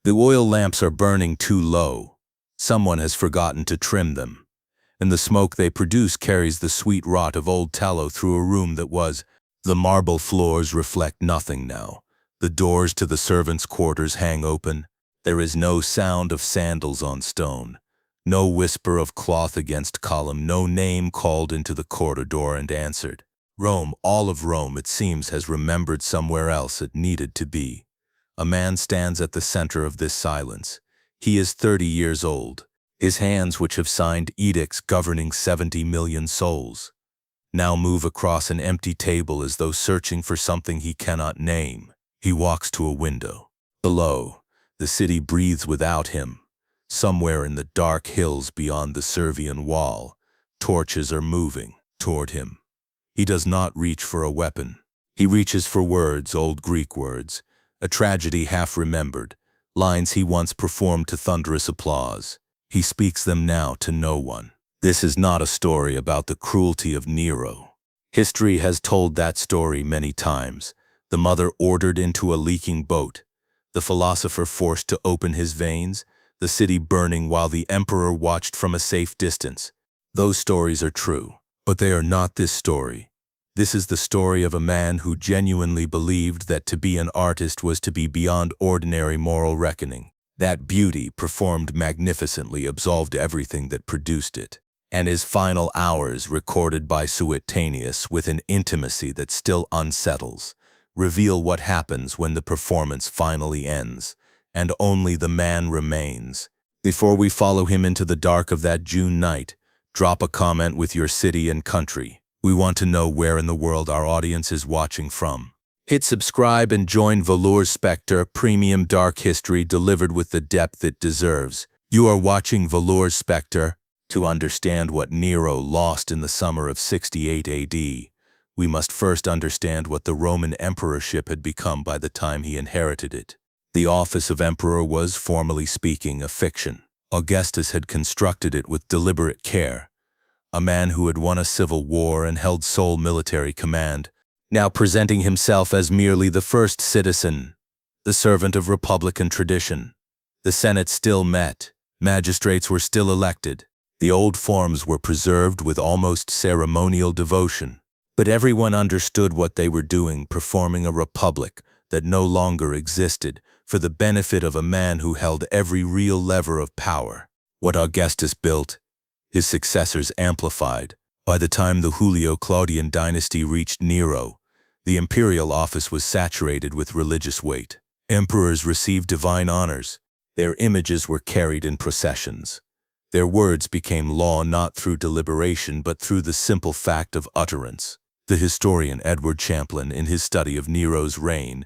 The oil lamps are burning too low. Someone has forgotten to trim them, and the smoke they produce carries the sweet rot of old tallow through a room that was. The marble floors reflect nothing now. The doors to the servants' quarters hang open. There is no sound of sandals on stone, no whisper of cloth against column, no name called into the corridor and answered. Rome, all of Rome, it seems, has remembered somewhere else it needed to be. A man stands at the center of this silence. He is 30 years old. His hands, which have signed edicts governing 70 million souls, now move across an empty table as though searching for something he cannot name. He walks to a window. Below, the city breathes without him. Somewhere in the dark hills beyond the Servian wall, torches are moving toward him. He does not reach for a weapon. He reaches for words, old Greek words, a tragedy half remembered, lines he once performed to thunderous applause. He speaks them now to no one. This is not a story about the cruelty of Nero. History has told that story many times. The mother ordered into a leaking boat, the philosopher forced to open his veins, the city burning while the emperor watched from a safe distance. Those stories are true, but they are not this story. This is the story of a man who genuinely believed that to be an artist was to be beyond ordinary moral reckoning. That beauty, performed magnificently, absolved everything that produced it. And his final hours, recorded by Suetonius with an intimacy that still unsettles, reveal what happens when the performance finally ends, and only the man remains. Before we follow him into the dark of that June night, drop a comment with your city and country. We want to know where in the world our audience is watching from. Hit subscribe and join Velours Spectre, premium dark history delivered with the depth it deserves. You are watching Velours Spectre. To understand what Nero lost in the summer of 68 AD, we must first understand what the Roman emperorship had become by the time he inherited it. The office of emperor was, formally speaking, a fiction. Augustus had constructed it with deliberate care. A man who had won a civil war and held sole military command, now presenting himself as merely the first citizen, the servant of republican tradition. The Senate still met. Magistrates were still elected. The old forms were preserved with almost ceremonial devotion. But everyone understood what they were doing, performing a republic that no longer existed for the benefit of a man who held every real lever of power. What Augustus built, his successors amplified. By the time the Julio-Claudian dynasty reached Nero, the imperial office was saturated with religious weight. Emperors received divine honors. Their images were carried in processions. Their words became law not through deliberation but through the simple fact of utterance. The historian Edward Champlin, in his study of Nero's reign,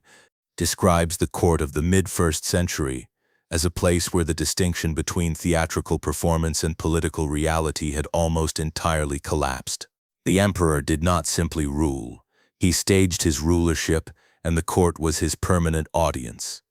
describes the court of the mid-1st century as a place where the distinction between theatrical performance and political reality had almost entirely collapsed. The emperor did not simply rule. He staged his rulership, and the court was his permanent audience.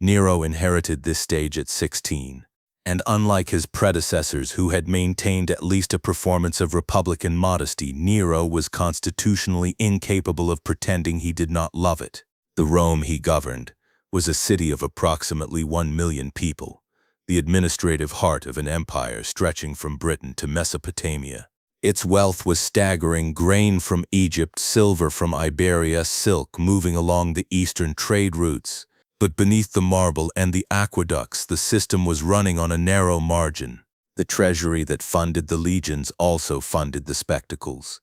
Nero inherited this stage at 16, and unlike his predecessors who had maintained at least a performance of republican modesty, Nero was constitutionally incapable of pretending he did not love it. The Rome he governed was a city of approximately 1 million people, the administrative heart of an empire stretching from Britain to Mesopotamia. Its wealth was staggering: grain from Egypt, silver from Iberia, silk moving along the eastern trade routes. But beneath the marble and the aqueducts, the system was running on a narrow margin. The treasury that funded the legions also funded the spectacles.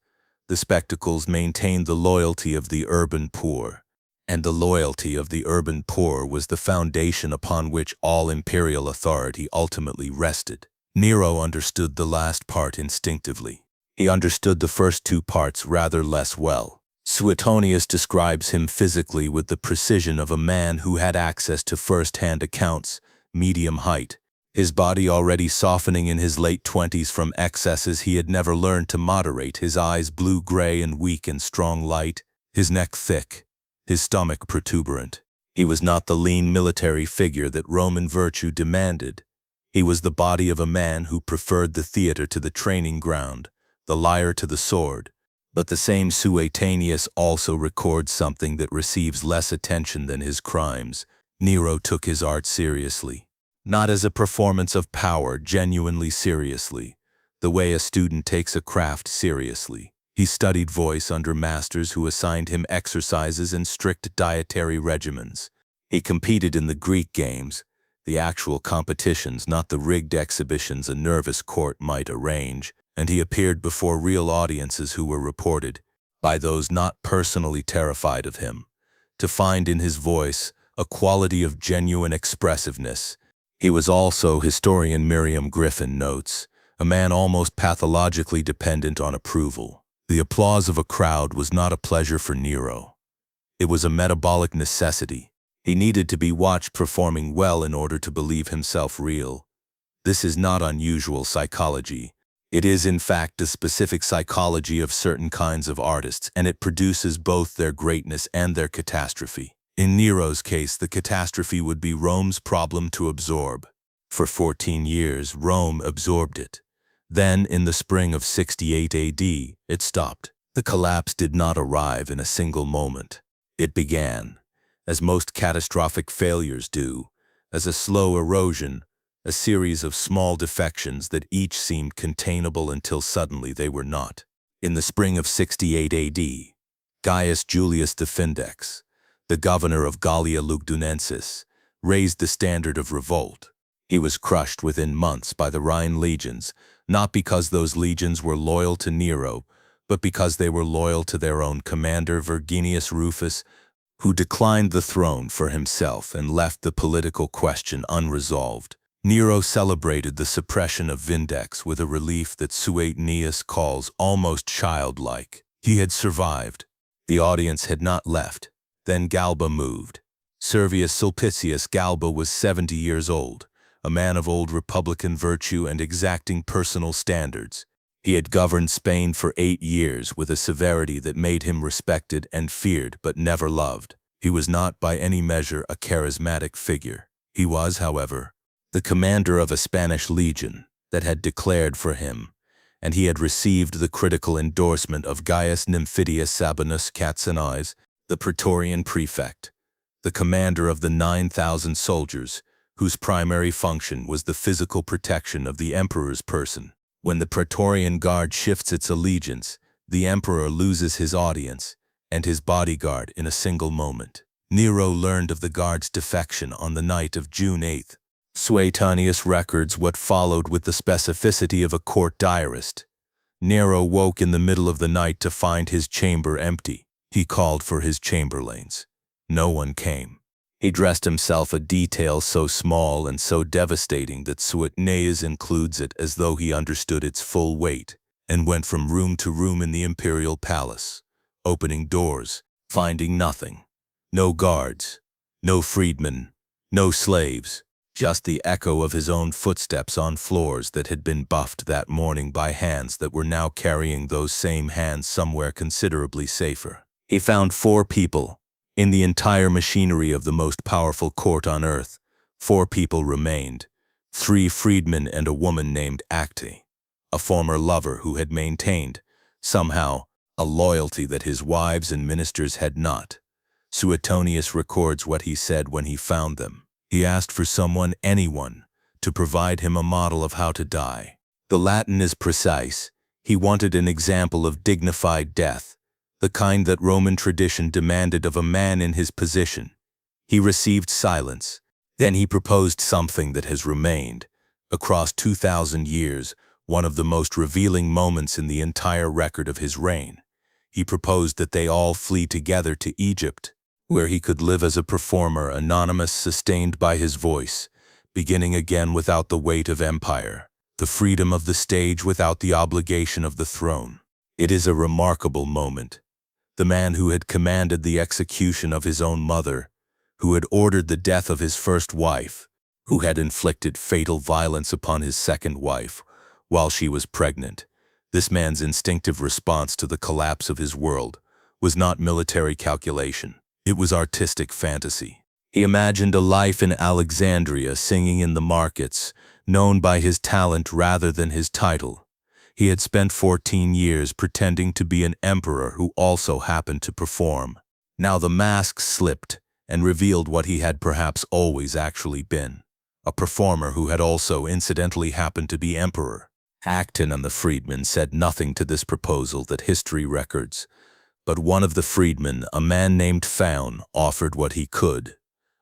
The spectacles maintained the loyalty of the urban poor, and the loyalty of the urban poor was the foundation upon which all imperial authority ultimately rested. Nero understood the last part instinctively. He understood the first two parts rather less well. Suetonius describes him physically with the precision of a man who had access to first-hand accounts, medium height, his body already softening in his late 20s from excesses he had never learned to moderate, his eyes blue-gray and weak in strong light, his neck thick, his stomach protuberant. He was not the lean military figure that Roman virtue demanded. He was the body of a man who preferred the theater to the training ground, the lyre to the sword. But the same Suetonius also records something that receives less attention than his crimes. Nero took his art seriously. Not as a performance of power, genuinely seriously, the way a student takes a craft seriously. He studied voice under masters who assigned him exercises and strict dietary regimens. He competed in the Greek games, the actual competitions, not the rigged exhibitions a nervous court might arrange, and he appeared before real audiences who were reported, by those not personally terrified of him, to find in his voice a quality of genuine expressiveness. He was also, historian Miriam Griffin notes, a man almost pathologically dependent on approval. The applause of a crowd was not a pleasure for Nero. It was a metabolic necessity. He needed to be watched performing well in order to believe himself real. This is not unusual psychology. It is, in fact, the specific psychology of certain kinds of artists, and it produces both their greatness and their catastrophe. In Nero's case, the catastrophe would be Rome's problem to absorb. For 14 years, Rome absorbed it. Then, in the spring of 68 AD, it stopped. The collapse did not arrive in a single moment. It began, as most catastrophic failures do, as a slow erosion, a series of small defections that each seemed containable until suddenly they were not. In the spring of 68 AD, Gaius Julius the Vindex, the governor of Gallia Lugdunensis, raised the standard of revolt. He was crushed within months by the Rhine legions, not because those legions were loyal to Nero, but because they were loyal to their own commander, Verginius Rufus, who declined the throne for himself and left the political question unresolved. Nero celebrated the suppression of Vindex with a relief that Suetonius calls almost childlike. He had survived. The audience had not left. Then Galba moved. Servius Sulpicius Galba was 70 years old, a man of old republican virtue and exacting personal standards. He had governed Spain for 8 years with a severity that made him respected and feared but never loved. He was not by any measure a charismatic figure. He was, however, the commander of a Spanish legion that had declared for him, and he had received the critical endorsement of Gaius Nymphidius Sabinus Catsanides, the Praetorian prefect, the commander of the 9,000 soldiers, whose primary function was the physical protection of the emperor's person. When the Praetorian Guard shifts its allegiance, the emperor loses his audience and his bodyguard in a single moment. Nero learned of the guard's defection on the night of June 8th. Suetonius records what followed with the specificity of a court diarist. Nero woke in the middle of the night to find his chamber empty. He called for his chamberlains. No one came. He dressed himself a detail so small and so devastating that Suetonius includes it as though he understood its full weight, and went from room to room in the imperial palace, opening doors, finding nothing. No guards, no freedmen, no slaves, just the echo of his own footsteps on floors that had been buffed that morning by hands that were now carrying those same hands somewhere considerably safer. He found 4 people. In the entire machinery of the most powerful court on earth, 4 people remained, 3 freedmen and a woman named Acte, a former lover who had maintained, somehow, a loyalty that his wives and ministers had not. Suetonius records what he said when he found them. He asked for someone, anyone, to provide him a model of how to die. The Latin is precise. He wanted an example of dignified death, the kind that Roman tradition demanded of a man in his position. He received silence. Then he proposed something that has remained, across 2,000 years, one of the most revealing moments in the entire record of his reign. He proposed that they all flee together to Egypt, where he could live as a performer, anonymous, sustained by his voice, beginning again without the weight of empire, the freedom of the stage without the obligation of the throne. It is a remarkable moment. The man who had commanded the execution of his own mother, who had ordered the death of his first wife, who had inflicted fatal violence upon his second wife while she was pregnant. This man's instinctive response to the collapse of his world was not military calculation. It was artistic fantasy. He imagined a life in Alexandria, singing in the markets, known by his talent rather than his title. He had spent 14 years pretending to be an emperor who also happened to perform. Now the mask slipped, and revealed what he had perhaps always actually been, a performer who had also incidentally happened to be emperor. Acton and the freedmen said nothing to this proposal that history records, but one of the freedmen, a man named Faun, offered what he could.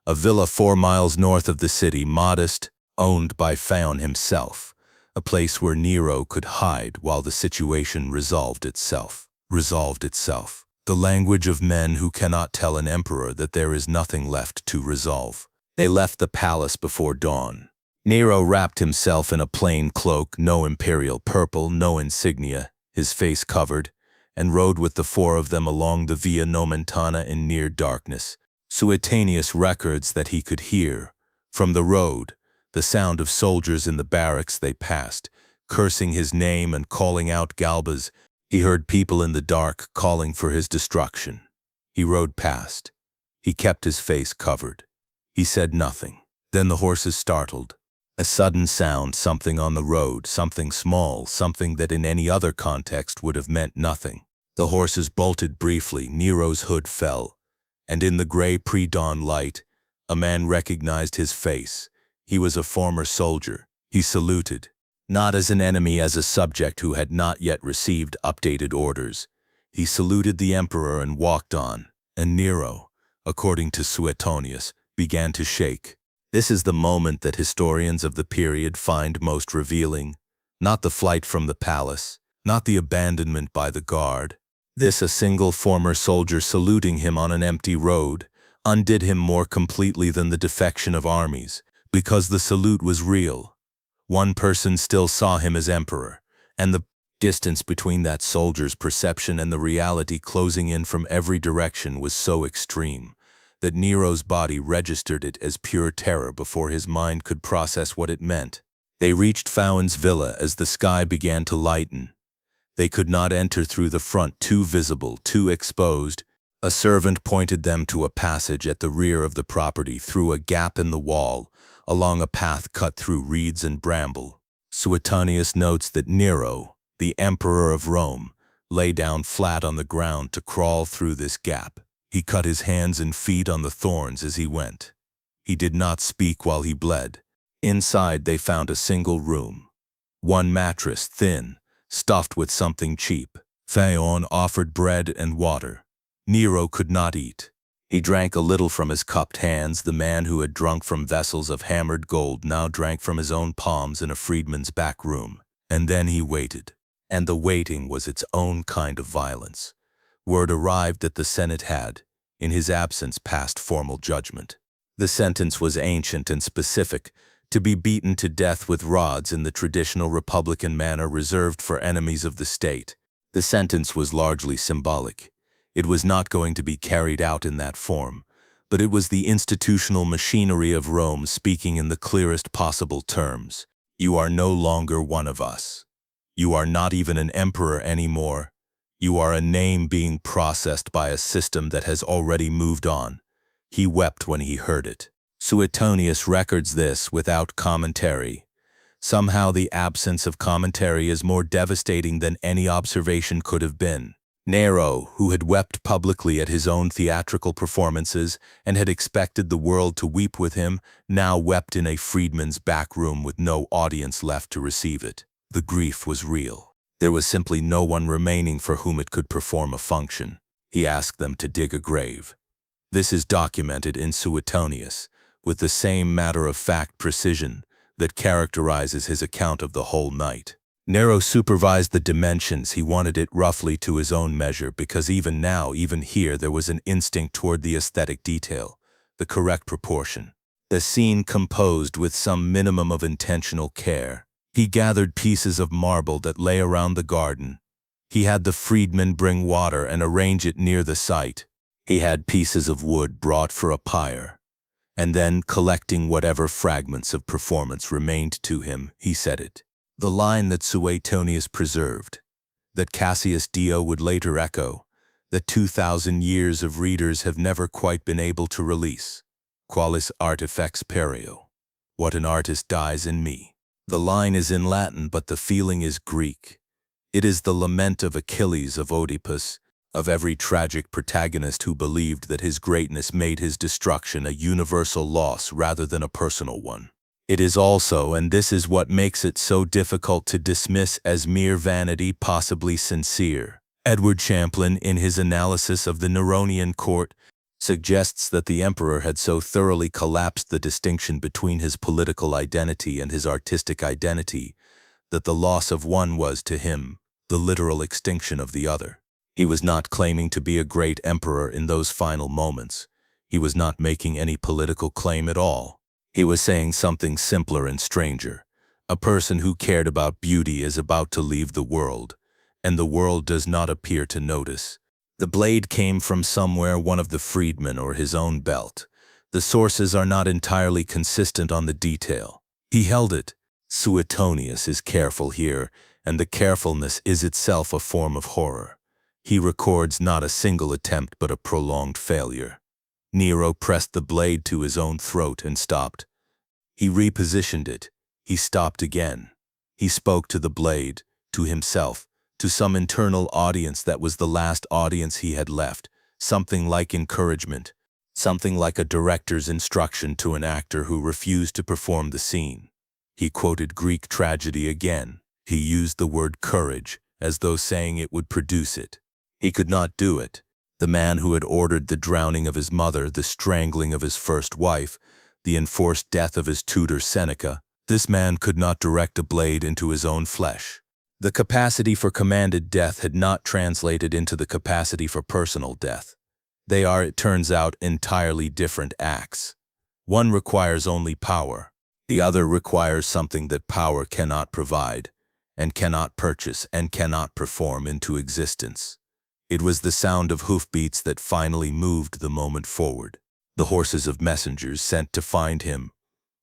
A villa 4 miles north of the city, modest, owned by Faun himself, a place where Nero could hide while the situation resolved itself. The language of men who cannot tell an emperor that there is nothing left to resolve. They left the palace before dawn. Nero wrapped himself in a plain cloak, no imperial purple, no insignia, his face covered, and rode with the 4 of them along the Via Nomentana in near darkness. Suetonius records that he could hear, from the road, the sound of soldiers in the barracks they passed, cursing his name and calling out Galba's. He heard people in the dark calling for his destruction. He rode past. He kept his face covered. He said nothing. Then the horses startled. A sudden sound, something on the road, something small, something that in any other context would have meant nothing. The horses bolted briefly, Nero's hood fell, and in the gray pre-dawn light, a man recognized his face. He was a former soldier. He saluted, not as an enemy, as a subject who had not yet received updated orders. He saluted the emperor and walked on, and Nero, according to Suetonius, began to shake. This is the moment that historians of the period find most revealing, not the flight from the palace, not the abandonment by the guard. This, a single former soldier saluting him on an empty road, undid him more completely than the defection of armies, because the salute was real. One person still saw him as emperor, and the distance between that soldier's perception and the reality closing in from every direction was so extreme that Nero's body registered it as pure terror before his mind could process what it meant. They reached Faun's villa as the sky began to lighten. They could not enter through the front, too visible, too exposed. A servant pointed them to a passage at the rear of the property, through a gap in the wall, along a path cut through reeds and bramble. Suetonius notes that Nero, the emperor of Rome, lay down flat on the ground to crawl through this gap. He cut his hands and feet on the thorns as he went. He did not speak while he bled. Inside they found a single room. One mattress, thin, stuffed with something cheap. Faun offered bread and water. Nero could not eat. He drank a little from his cupped hands. The man who had drunk from vessels of hammered gold now drank from his own palms in a freedman's back room. And then he waited. And the waiting was its own kind of violence. Word arrived that the Senate had, in his absence, passed formal judgment. The sentence was ancient and specific, to be beaten to death with rods in the traditional republican manner reserved for enemies of the state. The sentence was largely symbolic. It was not going to be carried out in that form, but it was the institutional machinery of Rome speaking in the clearest possible terms. You are no longer one of us. You are not even an emperor anymore. You are a name being processed by a system that has already moved on. He wept when he heard it. Suetonius records this without commentary. Somehow the absence of commentary is more devastating than any observation could have been. Nero, who had wept publicly at his own theatrical performances and had expected the world to weep with him, now wept in a freedman's back room with no audience left to receive it. The grief was real. There was simply no one remaining for whom it could perform a function. He asked them to dig a grave. This is documented in Suetonius, with the same matter-of-fact precision that characterizes his account of the whole night. Nero supervised the dimensions. He wanted it roughly to his own measure, because even now, even here, there was an instinct toward the aesthetic detail, the correct proportion. The scene composed with some minimum of intentional care. He gathered pieces of marble that lay around the garden. He had the freedmen bring water and arrange it near the site. He had pieces of wood brought for a pyre. And then, collecting whatever fragments of performance remained to him, he said it. The line that Suetonius preserved, that Cassius Dio would later echo, that 2,000 years of readers have never quite been able to release. Qualis artifex perio. What an artist dies in me. The line is in Latin, but the feeling is Greek. It is the lament of Achilles, of Oedipus, of every tragic protagonist who believed that his greatness made his destruction a universal loss rather than a personal one. It is also, and this is what makes it so difficult to dismiss as mere vanity, possibly sincere. Edward Champlin, in his analysis of the Neronian court, suggests that the emperor had so thoroughly collapsed the distinction between his political identity and his artistic identity that the loss of one was, to him, the literal extinction of the other. He was not claiming to be a great emperor in those final moments. He was not making any political claim at all. He was saying something simpler and stranger. A person who cared about beauty is about to leave the world, and the world does not appear to notice. The blade came from somewhere, one of the freedmen or his own belt. The sources are not entirely consistent on the detail. He held it. Suetonius is careful here, and the carefulness is itself a form of horror. He records not a single attempt but a prolonged failure. Nero pressed the blade to his own throat and stopped. He repositioned it. He stopped again. He spoke to the blade, to himself, to some internal audience that was the last audience he had left, something like encouragement, something like a director's instruction to an actor who refused to perform the scene. He quoted Greek tragedy again. He used the word courage, as though saying it would produce it. He could not do it. The man who had ordered the drowning of his mother, the strangling of his first wife, the enforced death of his tutor Seneca, this man could not direct a blade into his own flesh. The capacity for commanded death had not translated into the capacity for personal death. They are, it turns out, entirely different acts. One requires only power. The other requires something that power cannot provide, and cannot purchase, and cannot perform into existence. It was the sound of hoofbeats that finally moved the moment forward. The horses of messengers sent to find him,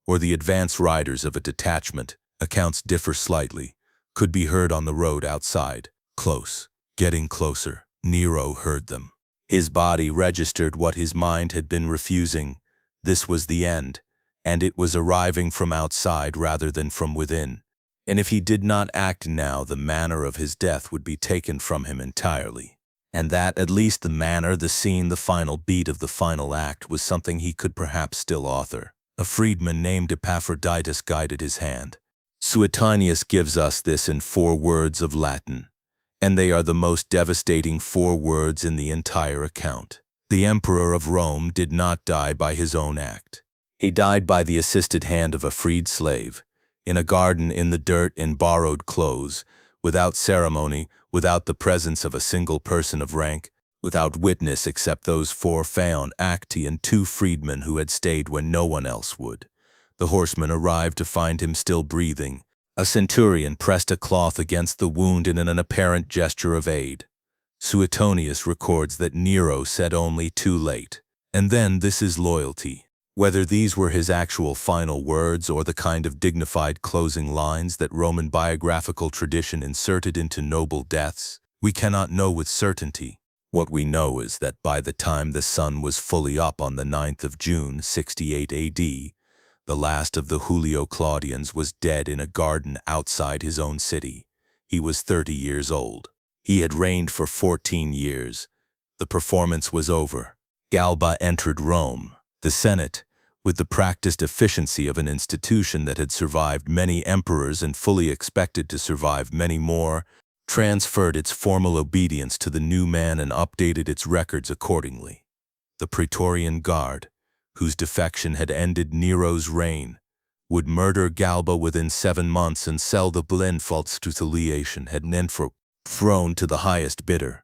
or the advance riders of a detachment, accounts differ slightly, could be heard on the road outside, close, getting closer. Nero heard them. His body registered what his mind had been refusing. This was the end, and it was arriving from outside rather than from within. And if he did not act now, the manner of his death would be taken from him entirely. And that, at least the manner, the scene, the final beat of the final act, was something he could perhaps still author. A freedman named Epaphroditus guided his hand. Suetonius gives us this in 4 words of Latin, and they are the most devastating 4 words in the entire account. The emperor of Rome did not die by his own act. He died by the assisted hand of a freed slave, in a garden in the dirt in borrowed clothes, without ceremony, without the presence of a single person of rank, without witness except those 4 Phaon Acti and 2 freedmen who had stayed when no one else would. The horseman arrived to find him still breathing. A centurion pressed a cloth against the wound in an apparent gesture of aid. Suetonius records that Nero said only "too late." And then this is loyalty. Whether these were his actual final words or the kind of dignified closing lines that Roman biographical tradition inserted into noble deaths, we cannot know with certainty. What we know is that by the time the sun was fully up on the 9th of June, 68 AD, the last of the Julio-Claudians was dead in a garden outside his own city. He was 30 years old. He had reigned for 14 years. The performance was over. Galba entered Rome. The Senate, with the practiced efficiency of an institution that had survived many emperors and fully expected to survive many more, transferred its formal obedience to the new man and updated its records accordingly. The Praetorian Guard, whose defection had ended Nero's reign, would murder Galba within 7 months and sell the Blenfaltstutiliation had Nenfro thrown to the highest bidder.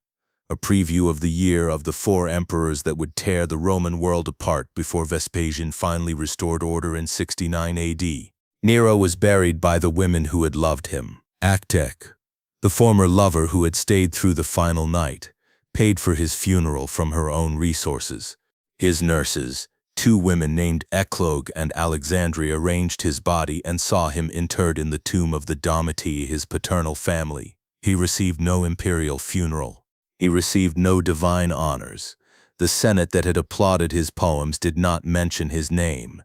A preview of the year of the 4 emperors that would tear the Roman world apart before Vespasian finally restored order in 69 AD. Nero was buried by the women who had loved him. Actec, the former lover who had stayed through the final night, paid for his funeral from her own resources. His nurses, 2 women named Eclogue and Alexandria, arranged his body and saw him interred in the tomb of the Domiti, his paternal family. He received no imperial funeral. He received no divine honors. The Senate that had applauded his poems did not mention his name,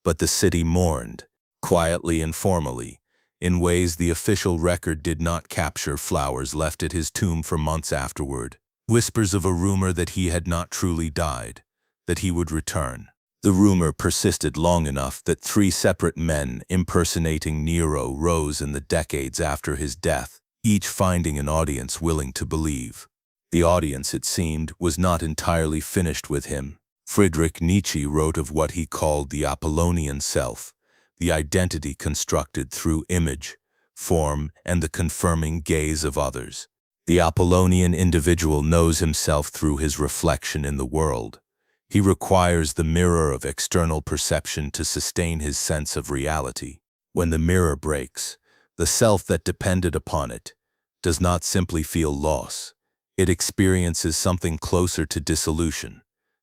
but the city mourned, quietly and formally, in ways the official record did not capture. Flowers left at his tomb for months afterward. whispers of a rumor that he had not truly died, that he would return. The rumor persisted long enough that 3 separate men impersonating Nero rose in the decades after his death, each finding an audience willing to believe. The audience, it seemed, was not entirely finished with him. Friedrich Nietzsche wrote of what he called the Apollonian self, the identity constructed through image, form, and the confirming gaze of others. The Apollonian individual knows himself through his reflection in the world. He requires the mirror of external perception to sustain his sense of reality. When the mirror breaks, the self that depended upon it does not simply feel loss. It experiences something closer to dissolution.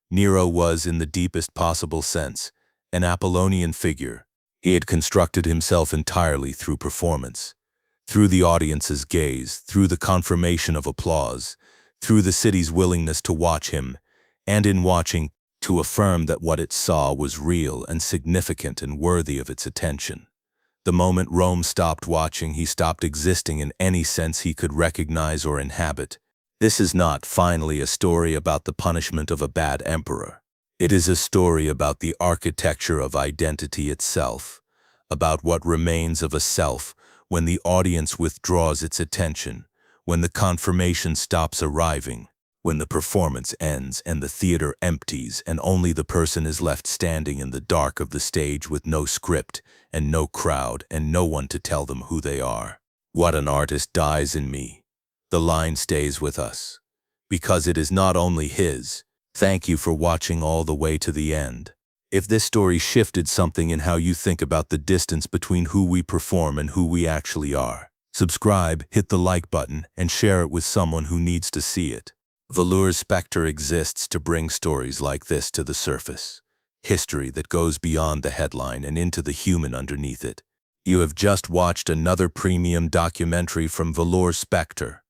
Nero was, in the deepest possible sense, an Apollonian figure. He had constructed himself entirely through performance, through the audience's gaze, through the confirmation of applause, through the city's willingness to watch him, and in watching, to affirm that what it saw was real and significant and worthy of its attention. The moment Rome stopped watching, he stopped existing in any sense he could recognize or inhabit. This is not, finally, a story about the punishment of a bad emperor. It is a story about the architecture of identity itself, about what remains of a self when the audience withdraws its attention, when the confirmation stops arriving, when the performance ends and the theater empties and only the person is left standing in the dark of the stage with no script and no crowd and no one to tell them who they are. What an artist dies in me. The line stays with us, because it is not only his. Thank you for watching all the way to the end. If this story shifted something in how you think about the distance between who we perform and who we actually are, subscribe, hit the like button, and share it with someone who needs to see it. Velours Spectre exists to bring stories like this to the surface. History that goes beyond the headline and into the human underneath it. You have just watched another premium documentary from Velours Spectre.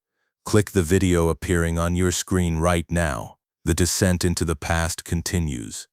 Click the video appearing on your screen right now. The descent into the past continues.